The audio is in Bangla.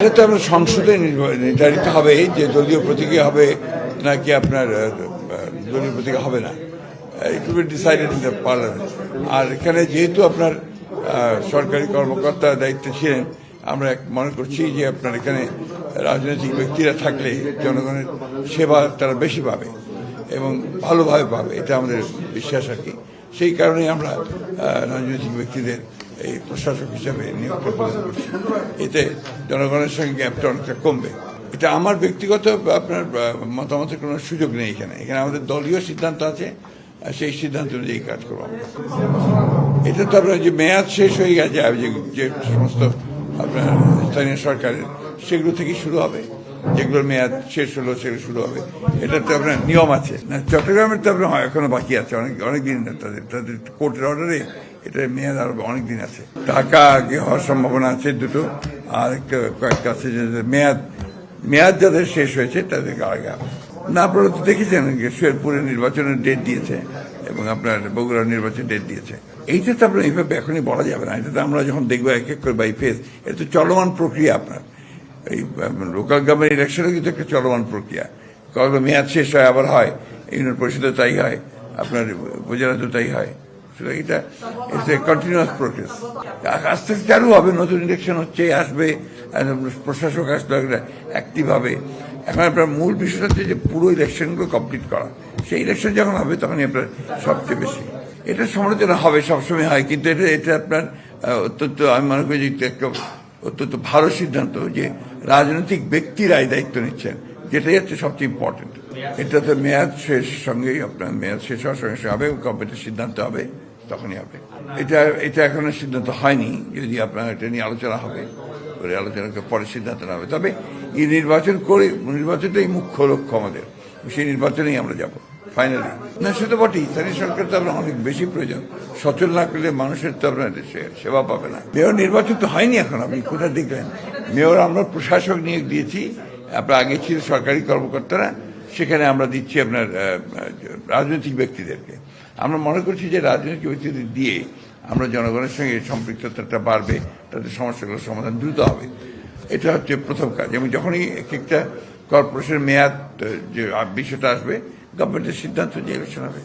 এটা তো আমরা সংসদে নির্ধারিত হবে যে দলীয় প্রতীকে হবে নাকি আপনার দলীয় প্রতীকে হবে না। It will be decided in the parliament. আর এখানে যেহেতু আপনার সরকারি কর্মকর্তা দায়িত্বে ছিলেন, আমরা মনে করছি যে আপনার এখানে রাজনৈতিক ব্যক্তিরা থাকলে জনগণের সেবা তারা বেশি পাবে এবং ভালোভাবে পাবে, এটা আমাদের বিশ্বাস আর কি। সেই কারণেই আমরা রাজনৈতিক ব্যক্তিদের এই প্রশাসক হিসাবে নিয়োগ প্রদান করছি। এতে জনগণের সঙ্গে গ্যাপটা অনেকটা কমবে। এটা আমার ব্যক্তিগত আপনার মতামতের কোনো সুযোগ নেই। এখানে আমাদের দলীয় সিদ্ধান্ত আছে, সেই সিদ্ধান্ত অনুযায়ী কাজ করবো আমরা। এটা তো আপনার যে মেয়াদ শেষ হয়ে গেছে, যে সমস্ত আপনার স্থানীয় সরকারের, সেগুলো থেকেই শুরু হবে। যেগুলোর মেয়াদ শেষ হলো সেগুলো শুরু হবে। এটা তো আপনার নিয়ম আছে না। চট্টগ্রামের তো আপনার এখনো বাকি আছে অনেক দিন। তাদের কোর্টের অর্ডারে এটা মেয়াদ আরো অনেক দিন আছে। ঢাকা আগে হওয়ার সম্ভাবনা আছে দুটো, আর কয়েকটা আছে যে মেয়াদ যাদের শেষ হয়েছে তাদেরকে আগে হবে না। আপনারা তো দেখেছেন শেরপুরের নির্বাচনের ডেট দিয়েছে এবং আপনার বগুড়ার নির্বাচনের ডেট দিয়েছে। এইটা তো আপনার এইভাবে এখনই বলা যাবে না। এটা তো আমরা যখন দেখবো এক এক করে বাই ফেজ, এটা তো চলমান প্রক্রিয়া। আপনার এই লোকাল গভর্নমেন্ট ইলেকশনও কিন্তু একটা চলমান প্রক্রিয়া। কখনো মেয়াদ শেষ হয় আবার হয়, ইউনিয়ন পরিষদে তাই হয়, আপনার উপজেলাতেও তাই হয়। এটা ইটস এ কন্টিনিউয়াস প্রসেস। আস্তে আস্তে চালু হবে। নতুন ইলেকশন হচ্ছে, আসবে, প্রশাসক আসলে অ্যাক্টিভ হবে। এখন আপনার মূল বিষয় হচ্ছে যে পুরো ইলেকশনগুলো কমপ্লিট করা। সেই ইলেকশন যখন হবে তখনই আপনার সবচেয়ে বেশি এটা সমালোচনা হবে, সবসময় হয়। কিন্তু এটা আপনার অত্যন্ত, আমি মনে করি যে একটা অত্যন্ত ভালো সিদ্ধান্ত যে রাজনৈতিক ব্যক্তিরা এই দায়িত্ব নিচ্ছেন, যেটাই হচ্ছে সবচেয়ে ইম্পর্টেন্ট। এটা তো মেয়াদ শেষ সঙ্গেই আপনার মেয়াদ শেষ হওয়ার সঙ্গে সঙ্গে হবে, কমিটির সিদ্ধান্ত হবে, তখনই হবে। এটা এখনো সিদ্ধান্ত হয়নি। যদি আপনার এটা নিয়ে আলোচনা হবে, করে আলোচনাকে পরে সিদ্ধান্ত নেওয়া হবে। তবে এই নির্বাচনটাই মুখ্য লক্ষ্য আমাদের। সেই নির্বাচনেই আমরা যাব ফাইনালি। না, সে তো বটেই। স্থানীয় সরকার তো আপনার অনেক বেশি প্রয়োজন। সচল না করলে মানুষের তো আপনার সেবা পাবে না। মেয়র নির্বাচন তো হয়নি এখন। আপনি কোথায় দেখলেন? মেয়র আমরা প্রশাসক নিয়োগ দিয়েছি। আপনার আগে ছিল সরকারি কর্মকর্তারা, সেখানে আমরা দিচ্ছি আপনার রাজনৈতিক ব্যক্তিদেরকে। আমরা মনে করছি যে রাজনৈতিক ব্যক্তিদের দিয়ে আমরা জনগণের সঙ্গে সম্পৃক্ততাটা বাড়বে, তাদের সমস্যাগুলোর সমাধান দ্রুত হবে। এটা হচ্ছে প্রথম কাজ। এবং যখনই একটা কর্পোরেশনের মেয়াদ যে বিষয়টা আসবে, গভর্নমেন্টের সিদ্ধান্ত যে ইলেকশন হবে।